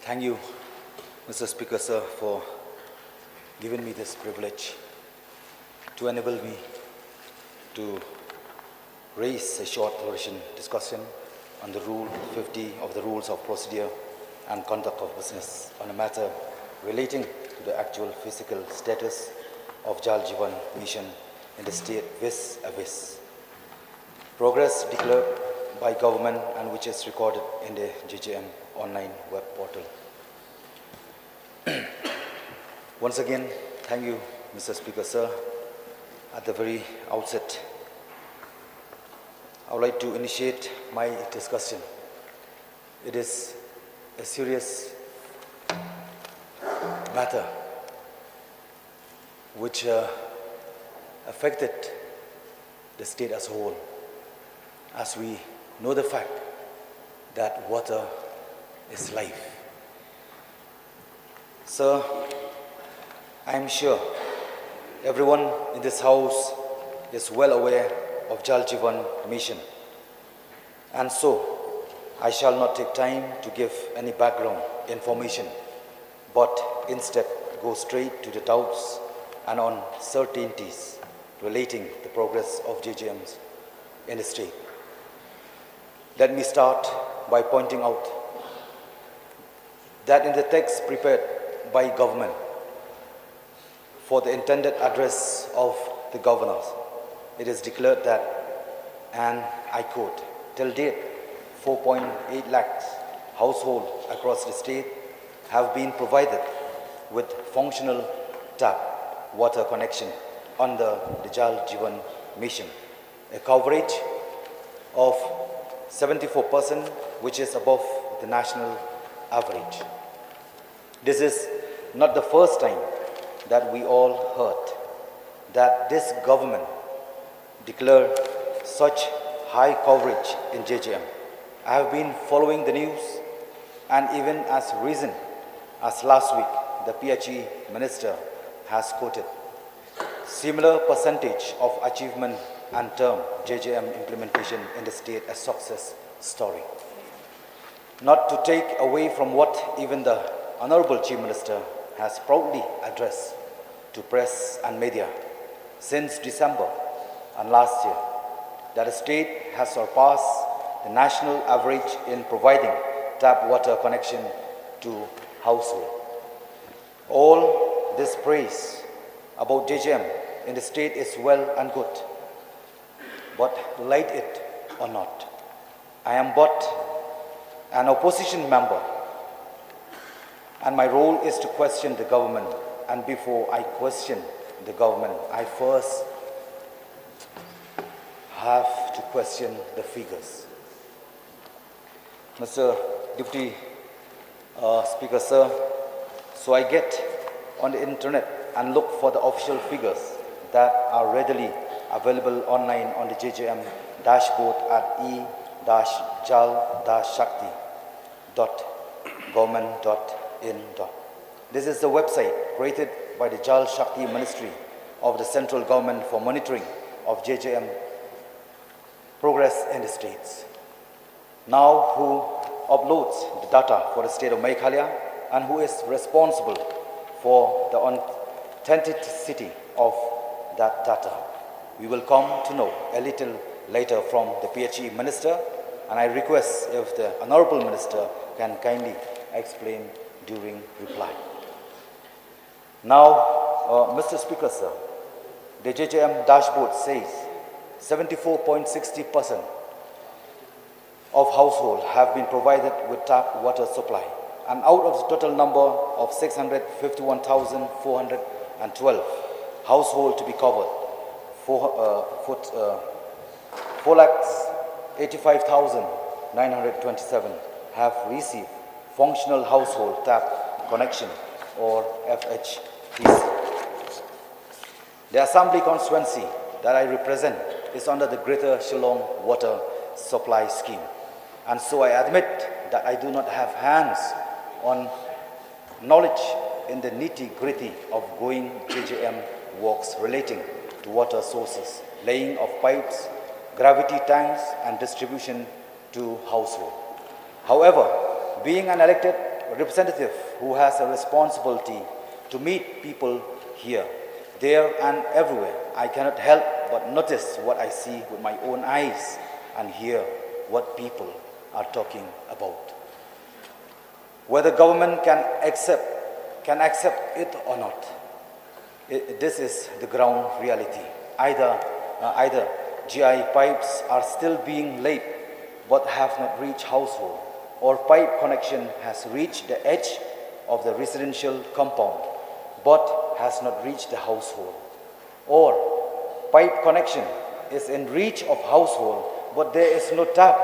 Thank you, Mr. Speaker, sir, for giving me this privilege to enable me to raise a short version discussion on the Rule 50 of the Rules of Procedure and Conduct of Business on a matter relating to the actual physical status of Jal Jeevan Mission in the state vis-a-vis. Progress declared by government and which is recorded in the JJM online web portal. Once again, thank you, Mr. Speaker, sir. At the very outset, I would like to initiate my discussion. It is a serious matter which affected the state as a whole, as we know the fact that water is life. Sir, I am sure everyone in this house is well aware of Jal Jeevan Mission, and so I shall not take time to give any background information, but instead go straight to the doubts and uncertainties relating the progress of JJMs in the state. Let me start by pointing out that in the text prepared by government for the intended address of the governors, it is declared that, and I quote, till date, 4.8 lakhs households across the state have been provided with functional tap water connection under the Jal Jeevan Mission, a coverage of 74%, which is above the national average. This is not the first time that we all heard that this government declared such high coverage in JJM. I have been following the news, and even as recent as last week, the PHE minister has quoted similar percentage of achievement and term JJM implementation in the state a success story. Not to take away from what even the Honorable Chief Minister has proudly addressed to press and media since December and last year, that the state has surpassed the national average in providing tap water connection to households. All this praise about JJM in the state is well and good, but like it or not, I am but an opposition member, and my role is to question the government. And before I question the government, I first have to question the figures. Mr. Deputy Speaker, sir, so I get on the internet and look for the official figures that are readily available online on the JJM dashboard at e-jal-shakti.government.in. This is the website created by the Jal Shakti Ministry of the central government for monitoring of JJM progress in the states. Now, who uploads the data for the state of Meghalaya and who is responsible for the authenticity of that data? We will come to know a little later from the PHE Minister, and I request if the Honorable Minister can kindly explain during reply. Now, Mr. Speaker, sir, the JJM dashboard says 74.60% of households have been provided with tap water supply, and out of the total number of 651,412 households to be covered, 4,85,927 have received functional household tap connection, or FHTC. The assembly constituency that I represent is under the Greater Shillong Water Supply Scheme, and so I admit that I do not have hands-on knowledge in the nitty-gritty of going JJM works relating to water sources, laying of pipes, gravity tanks, and distribution to household. However, being an elected representative who has a responsibility to meet people here, there and everywhere, I cannot help but notice what I see with my own eyes and hear what people are talking about. Whether government can accept it or not, this is the ground reality. Either GI pipes are still being laid but have not reached household, or pipe connection has reached the edge of the residential compound but has not reached the household, or pipe connection is in reach of household but there is no tap,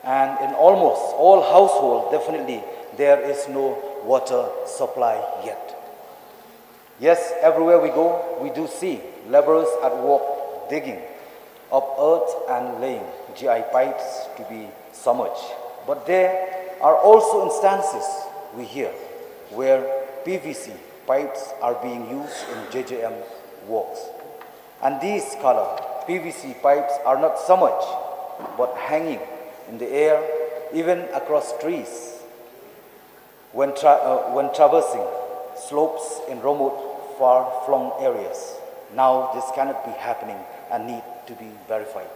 and in almost all households definitely there is no water supply yet. Yes, everywhere we go, we do see laborers at work digging up earth and laying GI pipes to be submerged. But there are also instances we hear where PVC pipes are being used in JJM works. And these color PVC pipes are not submerged, but hanging in the air, even across trees, when traversing slopes in remote, far-flung areas. Now this cannot be happening and need to be verified.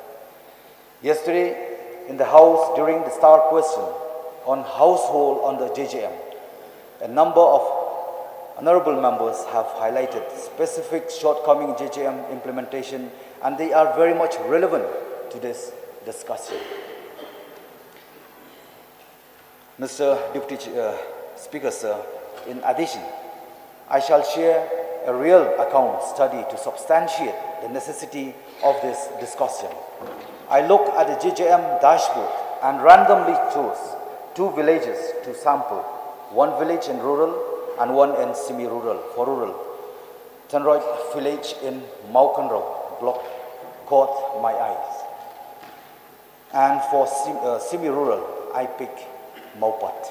Yesterday, in the House, during the star question on household under JJM, a number of honorable members have highlighted specific shortcoming in JJM implementation, and they are very much relevant to this discussion. Mr. Deputy Speaker, sir, in addition, I shall share a real account study to substantiate the necessity of this discussion. I looked at the JJM dashboard and randomly chose 2 villages to sample, one village in rural and one in semi-rural. For rural, Thanroy village in Maukanro block caught my eyes. And for semi-rural, I picked Maupat.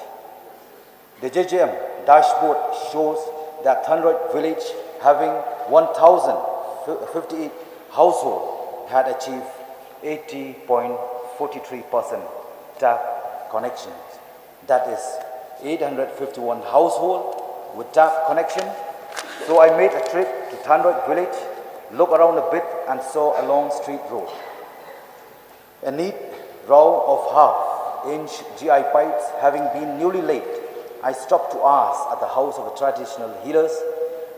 The JJM dashboard shows that Thanroy village, having 1,058 households, had achieved 80.43% tap connections. That is 851 households with tap connection. So I made a trip to Thanroy village, looked around a bit and saw a long street road. A neat row of half-inch GI pipes having been newly laid. I stopped to ask at the house of a traditional healers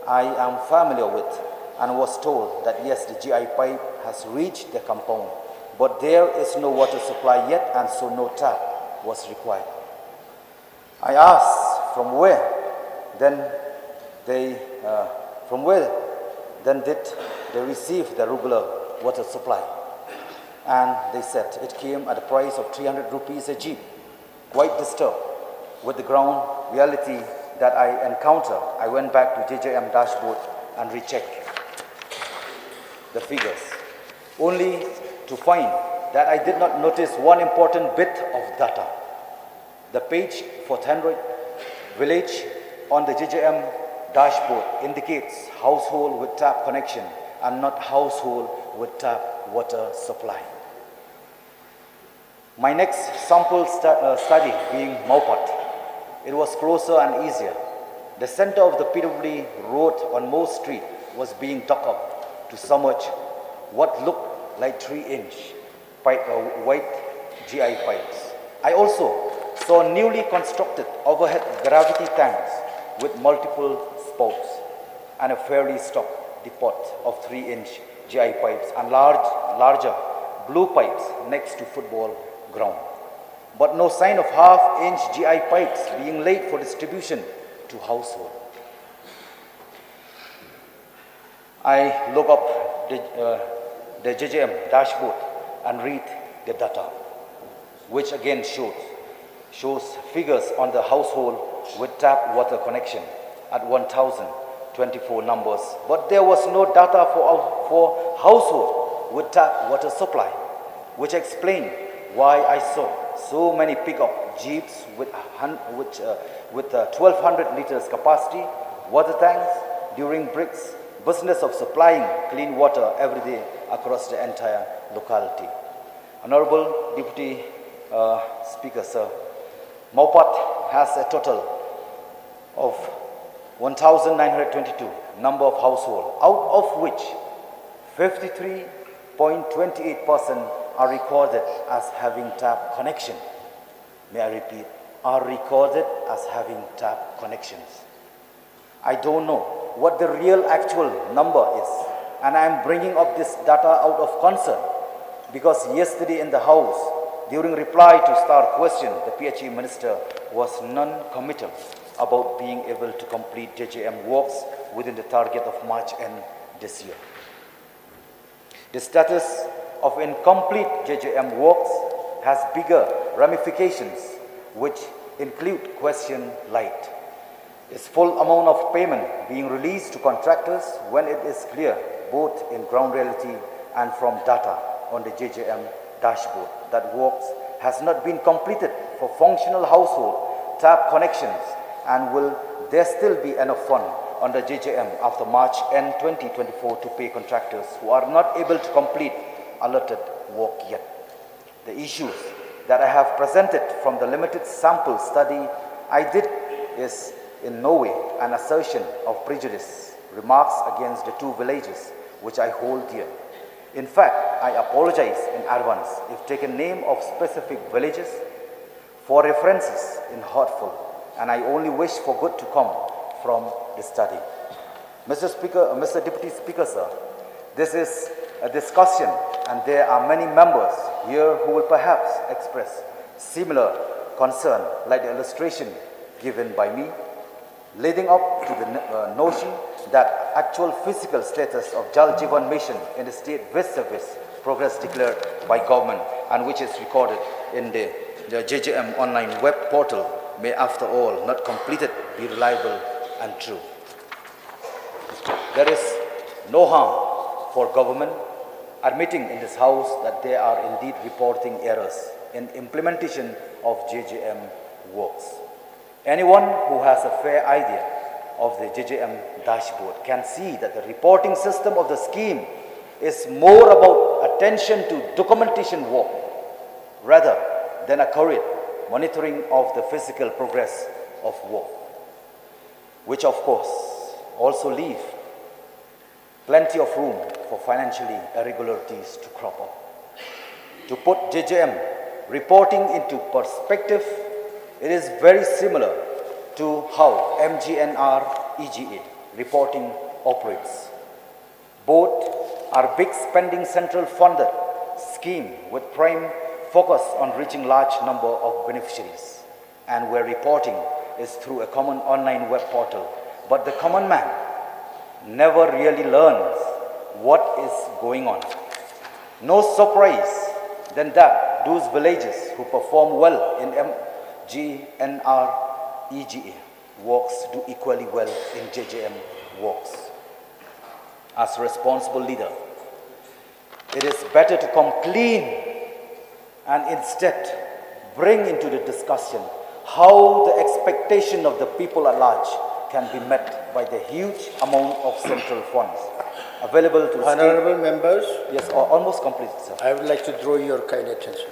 I am familiar with, and was told that yes, the GI pipe has reached the compound, but there is no water supply yet, and so no tap was required. I asked from where then did they receive the regular water supply, and they said it came at a price of 300 rupees a jeep. Quite disturbed with the ground reality that I encountered, I went back to JJM dashboard and rechecked the figures, only to find that I did not notice one important bit of data. The page for Thanroy village on the JJM dashboard indicates household with tap connection and not household with tap water supply. My next sample study being Maupat. It was closer and easier. The center of the PWD road on most street was being dug up to submerge what looked like 3-inch white GI pipes. I also saw newly constructed overhead gravity tanks with multiple spouts and a fairly stocked depot of 3-inch GI pipes and larger blue pipes next to football ground. But no sign of half-inch GI pipes being laid for distribution to household. I look up the JJM dashboard and read the data, which again shows figures on the household with tap water connection at 1,024 numbers, but there was no data for household with tap water supply, which explained why I saw so many pickup jeeps with 1,200 liters capacity, water tanks during bricks, business of supplying clean water every day across the entire locality. Honorable Deputy Speaker, sir, Maupat has a total of 1,922 number of households, out of which 53.28% are recorded as having tap connection. May I repeat, are recorded as having tap connections. I don't know what the real actual number is, and I am bringing up this data out of concern because yesterday in the House, during reply to Star question, the PHE Minister was non-committal about being able to complete JJM works within the target of March end this year. The status of incomplete JJM works has bigger ramifications, which include question light. Is full amount of payment being released to contractors when it is clear, both in ground reality and from data on the JJM dashboard, that works has not been completed for functional household tap connections, and will there still be enough fund under JJM after March end 2024 to pay contractors who are not able to complete allotted work yet? The issues that I have presented from the limited sample study I did is in no way an assertion of prejudice, remarks against the two villages which I hold dear. In fact, I apologize in advance if taken name of specific villages for references in hurtful, and I only wish for good to come from the study. Mr. Deputy Speaker, sir, this is a discussion, and there are many members here who will perhaps express similar concern like the illustration given by me, leading up to the notion that actual physical status of Jal Jeevan Mission in the state with service progress declared by government and which is recorded in the JJM online web portal may after all not completed be reliable and true. There is no harm for government admitting in this house that there are indeed reporting errors in implementation of JJM works. Anyone who has a fair idea of the JJM dashboard can see that the reporting system of the scheme is more about attention to documentation work rather than accurate monitoring of the physical progress of work, which of course also leave plenty of room for financially irregularities to crop up. To put JJM reporting into perspective, it is very similar to how MGNR EGA reporting operates. Both are big spending central funded scheme with prime focus on reaching large number of beneficiaries, and where reporting is through a common online web portal. But the common man never really learns what is going on. No surprise than that those villages who perform well in MGNR EGA works do equally well in JJM works. As a responsible leader, it is better to come clean and instead bring into the discussion how the expectation of the people at large can be met by the huge amount of central funds available to the Honorable members, yes, almost complete, sir. I would like to draw your kind attention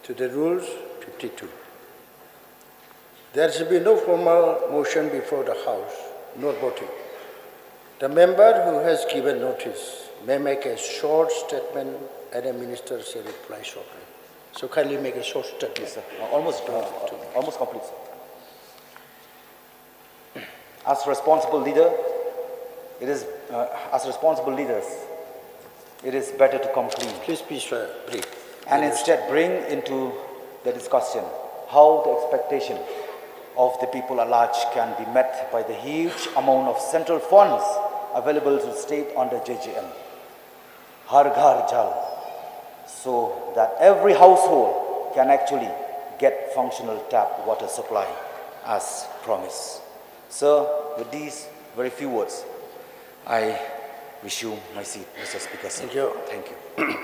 to the rules 52. There should be no formal motion before the House, nor voting. The member who has given notice may make a short statement and the minister shall reply shortly. So kindly make a short statement. Yes, sir. Almost complete, sir. As responsible leader, as responsible leaders, it is better to come clean. Please be brief. And instead bring into the discussion how the expectation of the people at large can be met by the huge amount of central funds available to the state under JJM. Har Ghar Jal, so that every household can actually get functional tap water supply as promised. Sir, with these very few words, I resume my seat, Mr. Speaker. Sir. Thank you. Thank you.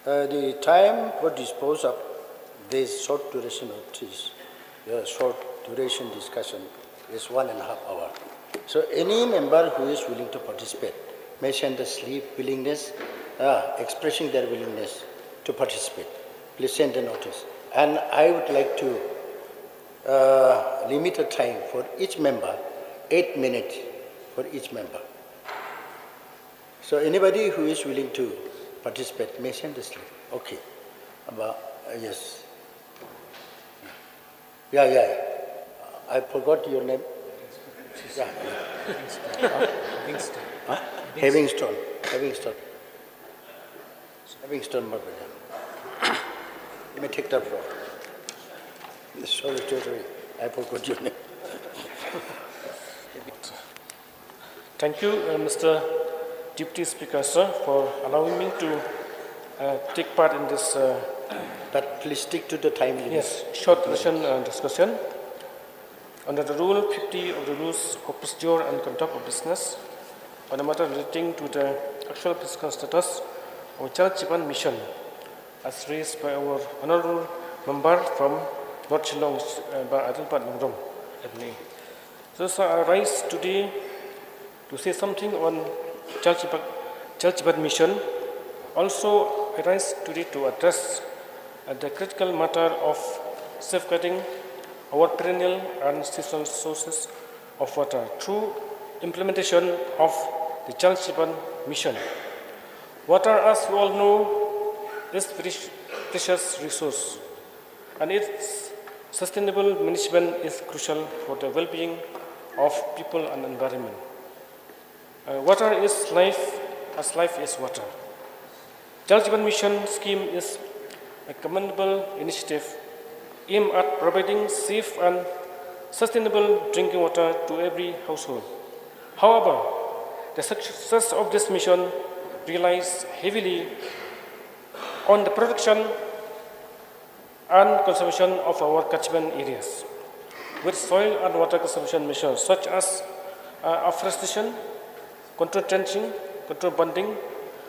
The time for dispose of this short duration notice, short duration discussion is 1.5 hours. So any member who is willing to participate may send a slip willingness, expressing their willingness to participate. Please send a notice. And I would like to limited time for each member, 8 minutes for each member. So anybody who is willing to participate may send the slip. Okay. Yes. Yeah. I forgot your name. Yeah. Havingstone. You may take that floor. Sorry, I forgot your name. Thank you, Mr. Deputy Speaker, sir, for allowing me to take part in this. But please stick to the time limit. Yes, short discussion. Under the Rule 50 of the Rules of Procedure and Conduct of Business, on a matter relating to the actual physical status of Jal Jeevan Mission, as raised by our honorable member from North Shillong, Ther Adelbert. So, sir, I rise today to say something on Jal Jeevan Mission. Also, I rise today to address the critical matter of safeguarding our perennial and seasonal sources of water through implementation of the Jal Jeevan Mission. Water, as we all know, is a very precious resource, and its sustainable management is crucial for the well-being of people and environment. Water is life, as life is water. Jal Jeevan Mission scheme is a commendable initiative aimed at providing safe and sustainable drinking water to every household. However, the success of this mission relies heavily on the protection and conservation of our catchment areas, with soil and water conservation measures such as afforestation, control trenching, control bunding,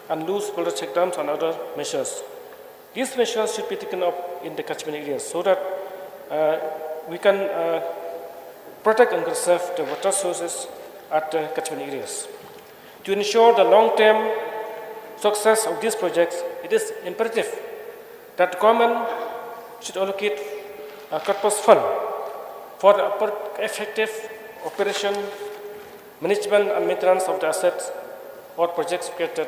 and loose boulder check dams and other measures. These measures should be taken up in the catchment areas so that we can protect and conserve the water sources at the catchment areas. To ensure the long-term success of these projects, it is imperative that the government should allocate a corpus fund for the effective operation, management, and maintenance of the assets or projects created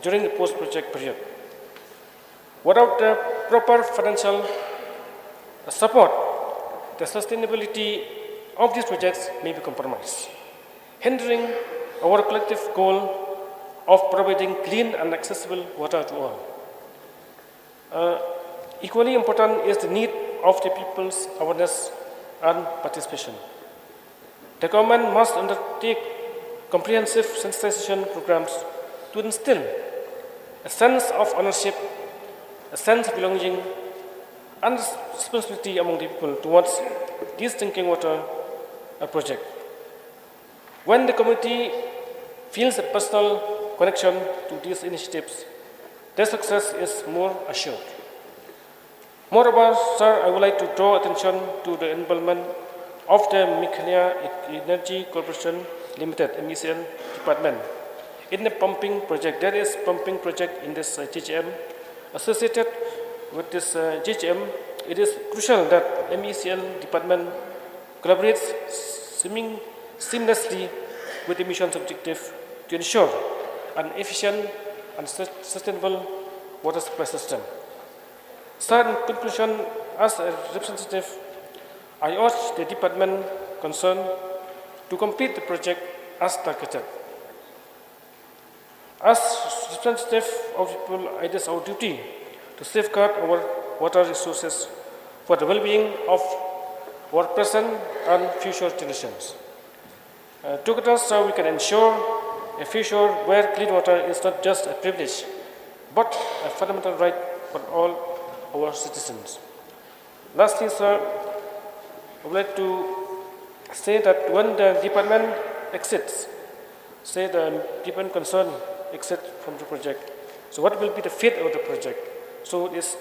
during the post-project period. Without the proper financial support, the sustainability of these projects may be compromised, hindering our collective goal of providing clean and accessible water to all. Equally important is the need of the people's awareness and participation. The government must undertake comprehensive sensitization programs to instill a sense of ownership, a sense of belonging, and responsibility among the people towards this drinking water project. When the community feels a personal connection to these initiatives, their success is more assured. Moreover, sir, I would like to draw attention to the involvement of the Meghalaya Energy Corporation Limited, MECL department, in the pumping project. There is pumping project in this JJM. Associated with this JJM, it is crucial that MECL department collaborates seamlessly with the mission's objective to ensure an efficient and sustainable water supply system. Sir, in conclusion, as a representative, I urge the department concerned to complete the project as targeted. As representative of people, it is our duty to safeguard our water resources for the well-being of our present and future generations. Together, so we can ensure a future where clean water is not just a privilege, but a fundamental right for all our citizens. Lastly, sir, I would like to say that when the department exits, say the department concerned exit from the project, so what will be the fate of the project? So it is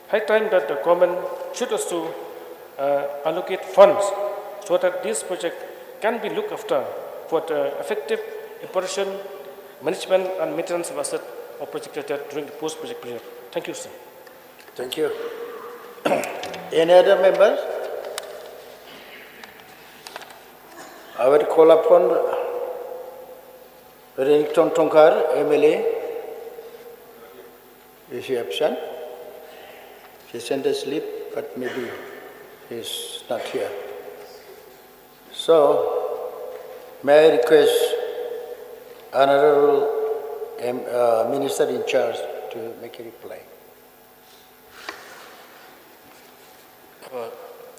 high time that the government should also allocate funds so that this project can be looked after for the effective operation, management, and maintenance of assets or project during the post-project period. Thank you, sir. Thank you. Any other members? I will call upon Renington Tongkar, MLA. Is he absent? He sent a slip, but maybe he's not here. So, may I request Honorable Minister in charge to make a reply.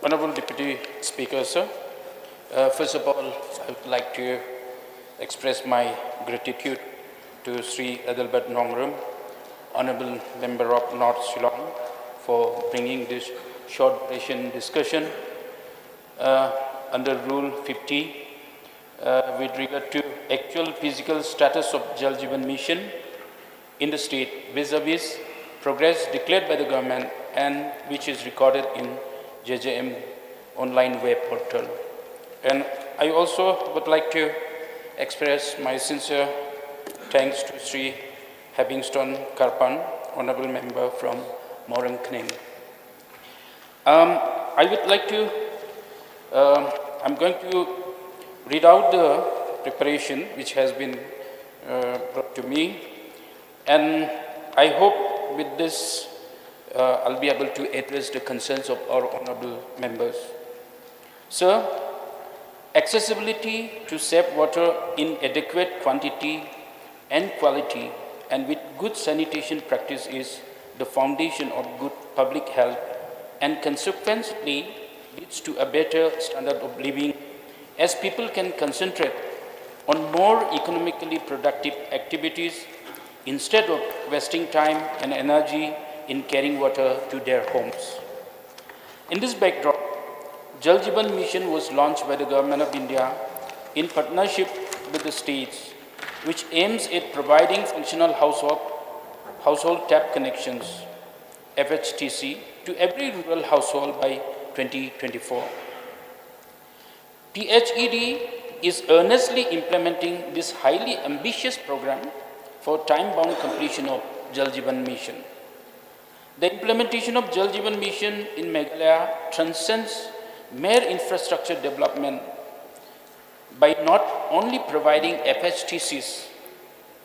Honorable Deputy Speaker, sir. First of all, I would like to express my gratitude to Ther Adelbert Nongrum, Honorable Member of North Shillong, for bringing this short duration discussion under Rule 50 with regard to actual physical status of Jal Jeevan Mission in the state vis-a-vis progress declared by the government and which is recorded in JJM online web portal. And I also would like to express my sincere thanks to Sri Habingstone Karpan, Honorable Member from Morang Khneng. I would like to, I'm going to read out the preparation which has been brought to me, and I hope with this I'll be able to address the concerns of our honorable members. Sir, accessibility to safe water in adequate quantity and quality and with good sanitation practice is the foundation of good public health and consequently leads to a better standard of living as people can concentrate on more economically productive activities instead of wasting time and energy in carrying water to their homes. In this backdrop, Jal Jeevan Mission was launched by the Government of India in partnership with the states, which aims at providing functional household tap connections, FHTC, to every rural household by 2024. THED is earnestly implementing this highly ambitious program for time-bound completion of Jal Jeevan Mission. The implementation of Jal Jeevan Mission in Meghalaya transcends mere infrastructure development by not only providing FHTCs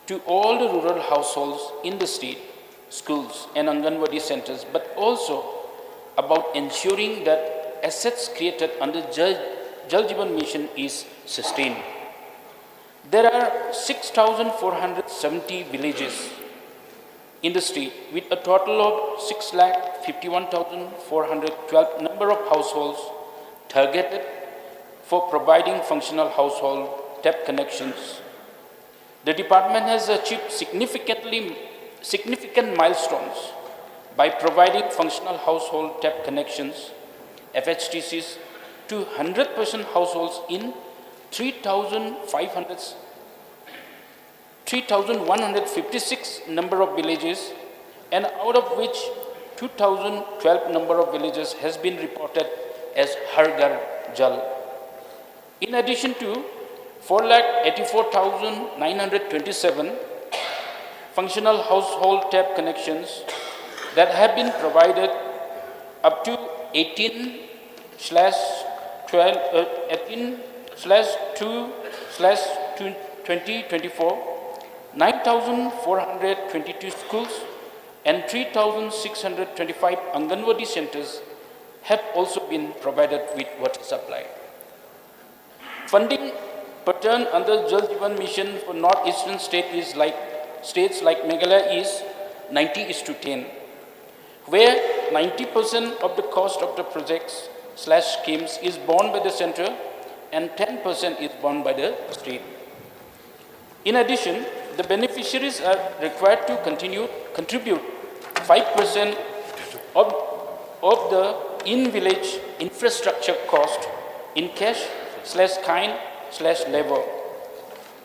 to all the rural households in the state, schools and Anganwadi centers, but also about ensuring that assets created under Jal Jeevan Mission is sustained. There are 6,470 villages in the state with a total of 6,51,412 number of households targeted for providing functional household tap connections. The department has achieved significant milestones by providing functional household tap connections, FHTCs, to 100% households in 3,156 number of villages, and out of which 2,012 number of villages has been reported as Har Ghar Jal. In addition to 4,84,927 functional household tap connections that have been provided up to 18/2/2024, 9,422 schools and 3,625 Anganwadi centers have also been provided with water supply. Funding pattern under Jal Jeevan Mission for northeastern states like Meghalaya is 90:10, where 90% of the cost of the projects/schemes is borne by the center and 10% is borne by the state. In addition, the beneficiaries are required to contribute 5% of the in-village infrastructure cost in cash/kind/labor.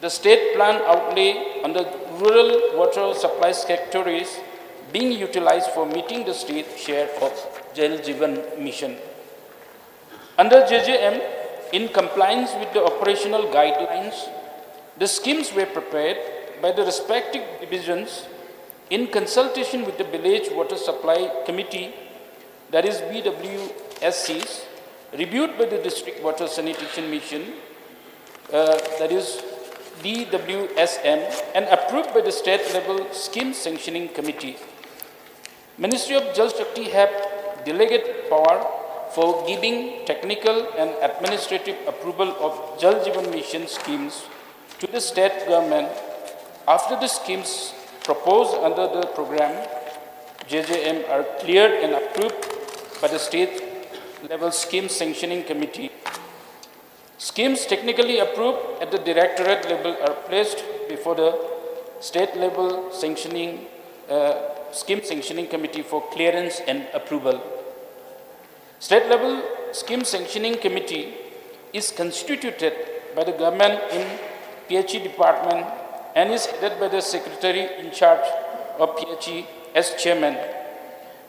The state plan outlay under rural water supply sector is being utilized for meeting the state share of Jal Jeevan Mission. Under JJM, in compliance with the operational guidelines, the schemes were prepared by the respective divisions in consultation with the Village Water Supply Committee, that is BWSCs, reviewed by the District Water Sanitation Mission, that is DWSM, and approved by the state level scheme sanctioning committee. Ministry of Jal Shakti have delegated power for giving technical and administrative approval of Jal Jeevan Mission schemes to the state government after the schemes proposed under the program JJM are cleared and approved by the state level scheme sanctioning committee. Schemes technically approved at the directorate level are placed before the state level sanctioning scheme sanctioning committee for clearance and approval. State level scheme sanctioning committee is constituted by the government in PHE department and is headed by the secretary in charge of PHE as chairman,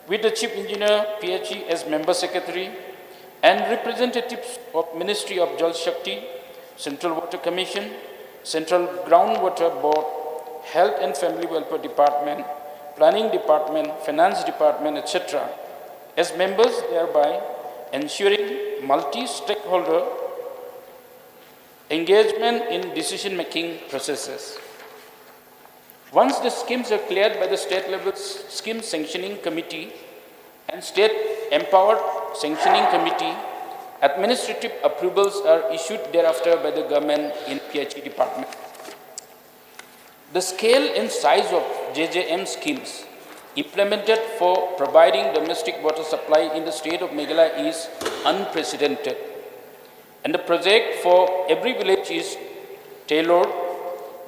with the chief engineer PHE as member secretary, and representatives of Ministry of Jal Shakti, Central Water Commission, Central Groundwater Board, Health and Family Welfare Department, Planning Department, Finance Department, etc. as members, thereby ensuring multi-stakeholder engagement in decision-making processes. Once the schemes are cleared by the state level scheme sanctioning committee and state empowered sanctioning committee, administrative approvals are issued thereafter by the government in PHE department. The scale and size of JJM schemes implemented for providing domestic water supply in the state of Meghalaya is unprecedented, and the project for every village is tailored,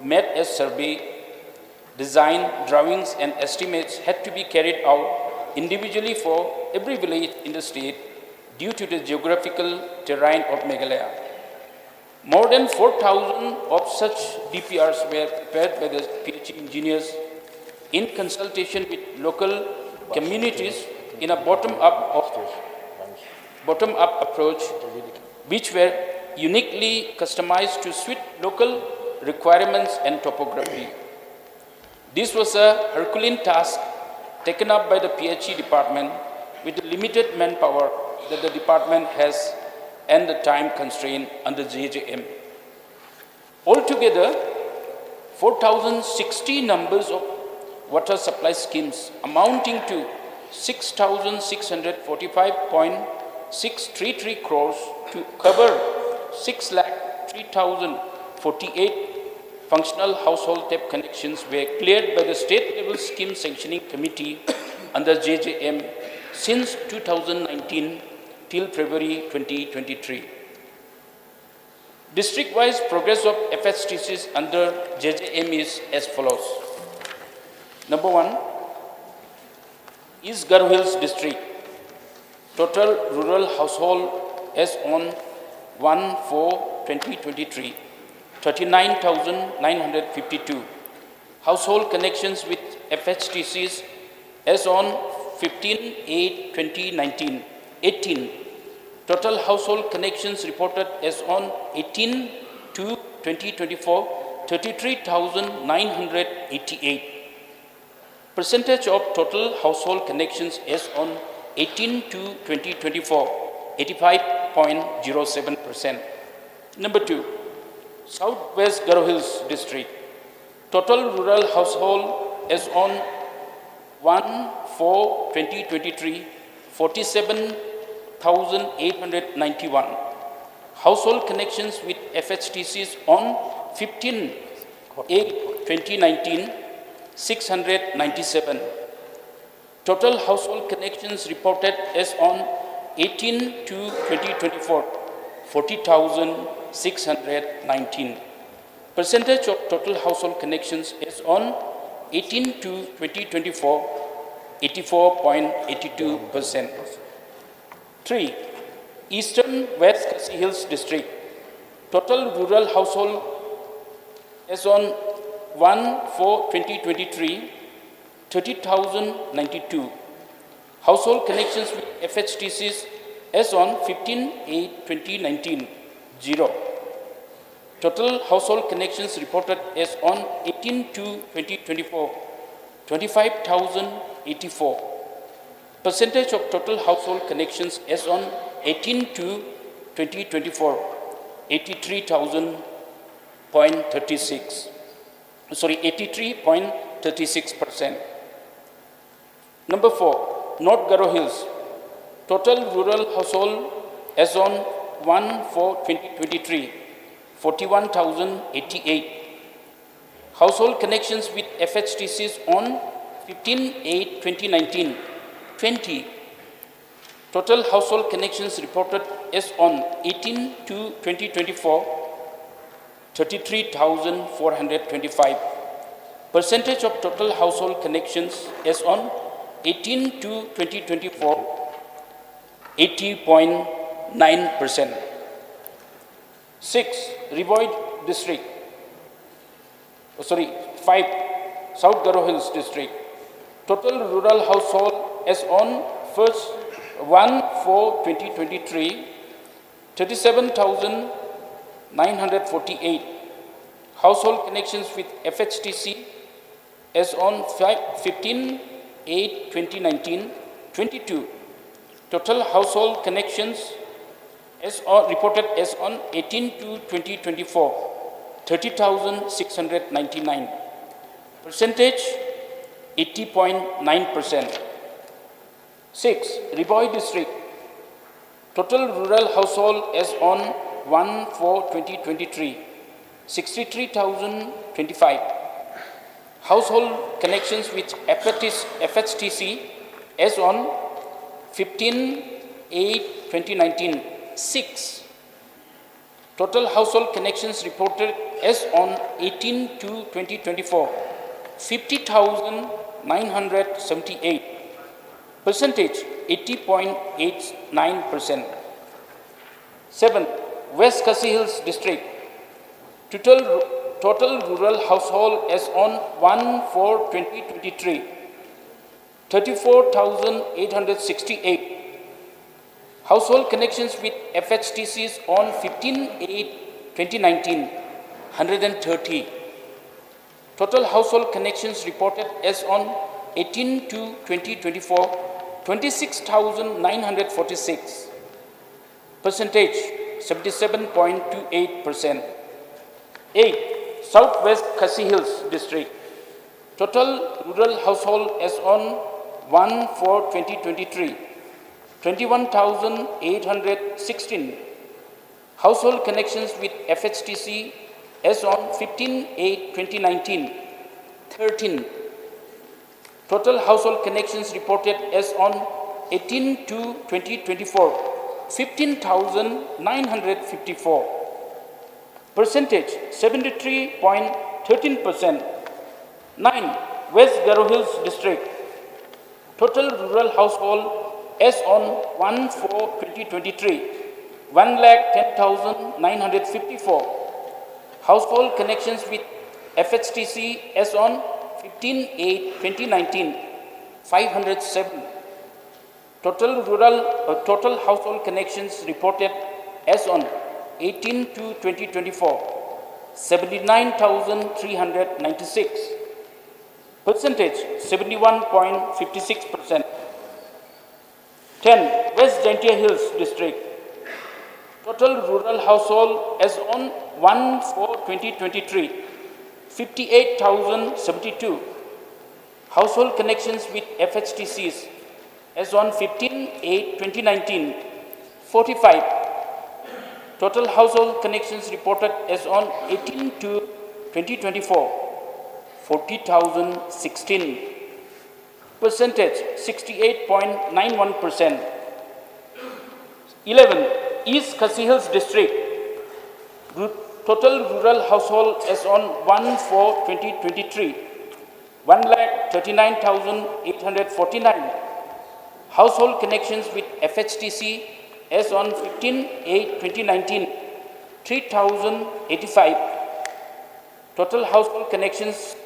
made as survey, design, drawings and estimates had to be carried out individually for every village in the state due to the geographical terrain of Meghalaya. More than 4,000 of such DPRs were prepared by the PHE engineers in consultation with local communities in a bottom-up approach, which were uniquely customized to suit local requirements and topography. This was a Herculean task taken up by the PHE department with the limited manpower that the department has and the time constraint under JJM. Altogether, 4,060 numbers of water supply schemes amounting to 6,645.633 crores to cover 6,03,048 functional household tap connections were cleared by the state level scheme sanctioning committee under JJM since 2019 till February 2023. District-wise progress of FHTCs under JJM is as follows. Number 1 is Garh Hills district. Total rural household as on 1/4/2023, 39,952. Household connections with FHTCs as on 15/8/2019, 18. Total household connections reported as on 18/2/2024, 33,988. Percentage of total household connections as on 18/2/2024, 85.07%. Number 2, Southwest Garh Hills district. Total rural household as on 1/4/2023, 47,891. Household connections with FHTCs on 15/8/2019, 697. Total household connections reported as on 18/2/2024, 40,619. Percentage of total household connections as on 18/2/2024, 84.82%. 3. Eastern West Khasi Hills district. Total rural household as on 1/4/2023, 30,092. Household connections with FHTCs as on 15/8/2019, 0. Total household connections reported as on 18/2/2024, 25,084. Percentage of total household connections as on 18/2/2024, 83,000 83.36%. Number 4, North Garo Hills. Total rural household as on 1/4/2023, 41,088. Household connections with FHTCs on 15/8/2019, 20. Total household connections reported as on 18/2/2024, 33,425. Percentage of total household connections as on 18/2/2024, 80.9%. 6. Rivoy District. 5. South Garo Hills District. Total rural household as on 1/4/2023, 37,948. Household connections with FHTC as on 15/8/2019, 22. Total household connections as on, reported as on 18/2/2024, 30,699. Percentage 80.9%. 6. Rivoy District. Total rural household as on 1/4/2023, 63,025. Household connections with FHTC as on 15/8/2019, 6. Total household connections reported as on 18/2/2024, 50,978. Percentage 80.89%. 7. West Khasi Hills District. Total rural household as on 1/4/2023, 34,868. Household connections with FHTCs on 15/8/2019, 130. Total household connections reported as on 18/2/2024, 26,946. Percentage 77.28%. 8. Southwest Khasi Hills District. Total rural household as on 1/4/2023, 21,816. Household connections with FHTC as on 15/8/2019, 13. Total household connections reported as on 18/2/2024, 15,954. Percentage 73.13%. 9. West Garo Hills District. Total rural household as on 1/4/2023, 1,10,954. Household connections with FHTC as on 15/8/2019, 507. Total household connections reported as on 18/2/2024, 79,396. Percentage 71.56%. 10. West Jaintia Hills District. Total rural household as on 1/4/2023, 58,072. Household connections with FHTCs as on 15/8/2019, 45. Total household connections reported as on 18/2/2024, 40,016. Percentage 68.91%. 11. East Khasi Hills District. Total rural household as on 1/4/2023, 1,39,849. Household connections with FHTC as on 15/8/2019, 3,085. Total household connections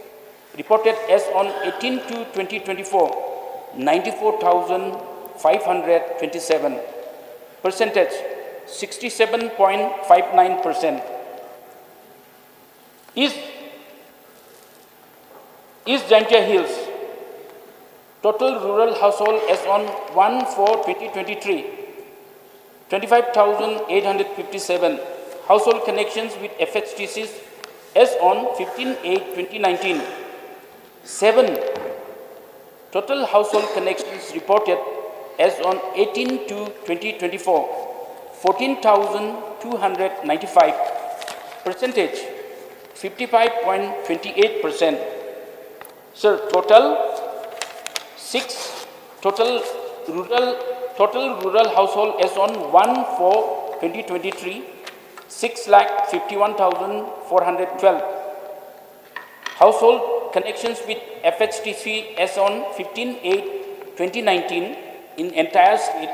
reported as on 18/2/2024, 94,527. Percentage 67.59%. East Jaintia Hills. Total rural household as on 1/4/2023, 25,857. Household connections with FHTCs As on 15/8/2019, 7 total household connections reported. As on 18/2/2024, 14,295, percentage 55.28%. Sir, total rural household as on 1/4/2023, 6,51,412. Household connections with FHTC as on 15/8/2019 in entire state,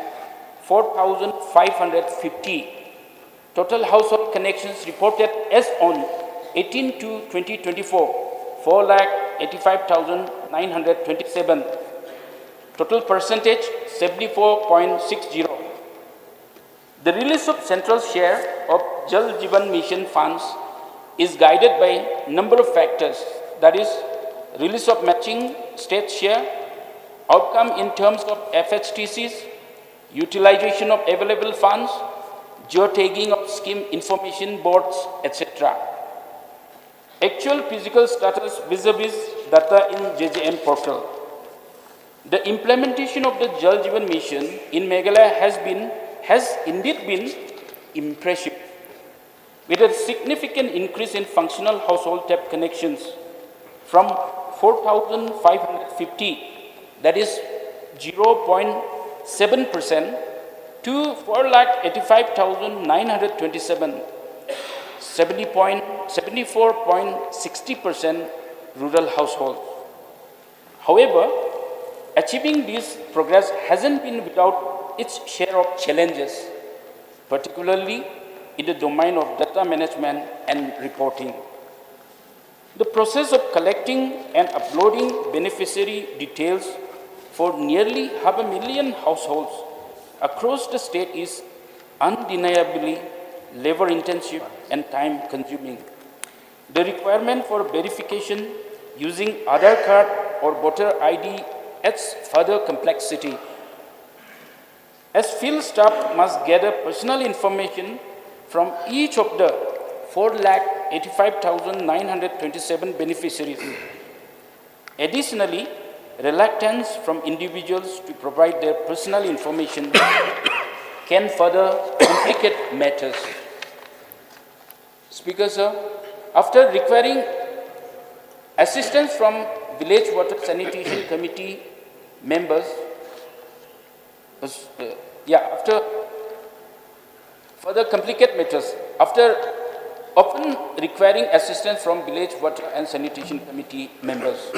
4,550. Total household connections reported as on 18/2/2024, 4,85,927. Total percentage 74.60. The release of central share of Jal Jeevan Mission funds is guided by number of factors, that is, release of matching state share, outcome in terms of FHTCs, utilization of available funds, geotagging of scheme information boards, etc. Actual physical status vis-a-vis data in JJM portal. The implementation of the Jal Jeevan Mission in Meghalaya has indeed been impressive, with a significant increase in functional household tap connections from 4,550, that is 0.7%, to 4,85,927, 74.60% rural households. However, achieving this progress hasn't been without its share of challenges, particularly in the domain of data management and reporting. The process of collecting and uploading beneficiary details for nearly 500,000 households across the state is undeniably labor-intensive and time-consuming. The requirement for verification using Aadhaar card or voter ID adds further complexity, as field staff must gather personal information from each of the 4,85,927 beneficiaries. Additionally, reluctance from individuals to provide their personal information can further complicate matters. Speaker, sir, after requiring assistance from Village Water Sanitation Committee members, after further complicate matters, after often requiring assistance from Village Water and Sanitation Committee members.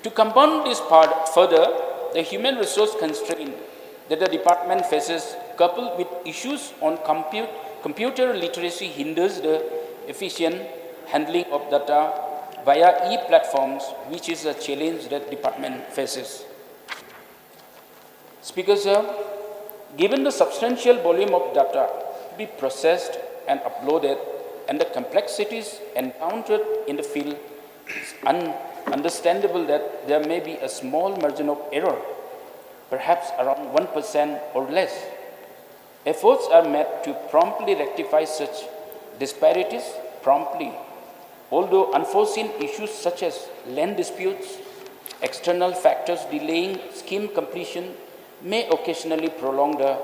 To compound this part further, the human resource constraint that the department faces, coupled with issues on computer literacy, hinders the efficient handling of data via e-platforms, which is a challenge that department faces. Speaker, sir, given the substantial volume of data to be processed and uploaded and the complexities encountered in the field, it's understandable that there may be a small margin of error, perhaps around 1% or less. Efforts are made to promptly rectify such disparities promptly, although unforeseen issues such as land disputes, external factors delaying scheme completion may occasionally prolong the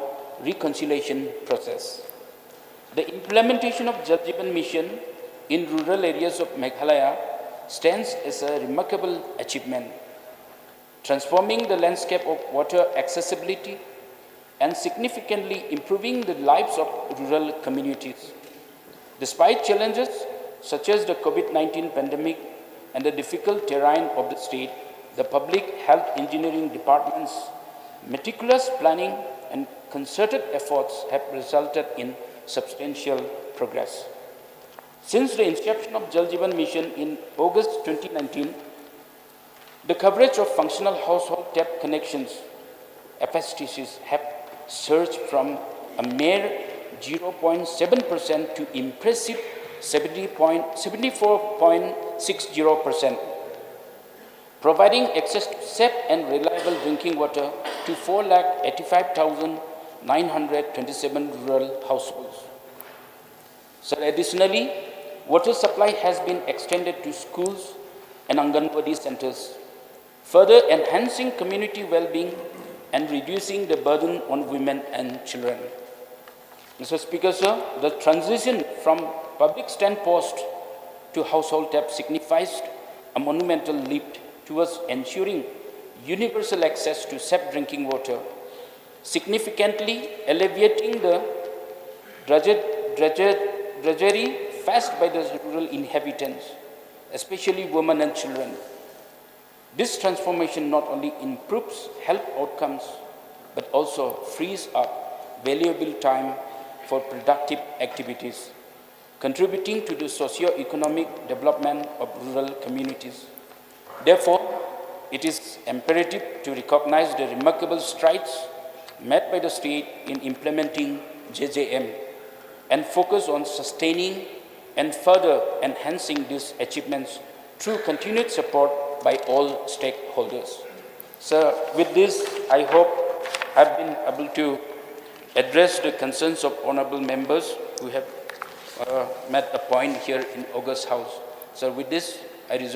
reconciliation process. The implementation of Jal Jeevan Mission in rural areas of Meghalaya stands as a remarkable achievement, transforming the landscape of water accessibility and significantly improving the lives of rural communities. Despite challenges such as the COVID-19 pandemic and the difficult terrain of the state, the Public Health Engineering Department's meticulous planning and concerted efforts have resulted in substantial progress. Since the inception of Jal Jeevan Mission in August 2019, the coverage of functional household tap connections, FHTCs, have surged from a mere 0.7% to impressive 74.60%, providing access to safe and reliable drinking water to 4,85,927 rural households. So additionally, water supply has been extended to schools and Anganwadi centers, further enhancing community well-being and reducing the burden on women and children. Mr. Speaker, sir, the transition from public stand post to household tap signifies a monumental leap towards ensuring universal access to safe drinking water, significantly alleviating the drudgery faced by the rural inhabitants, especially women and children. This transformation not only improves health outcomes, but also frees up valuable time for productive activities, contributing to the socio-economic development of rural communities. Therefore, it is imperative to recognize the remarkable strides made by the state in implementing JJM and focus on sustaining and further enhancing these achievements through continued support by all stakeholders. Sir, with this, I hope I've been able to address the concerns of honorable members who have made a point here in August House. So with this, I reserve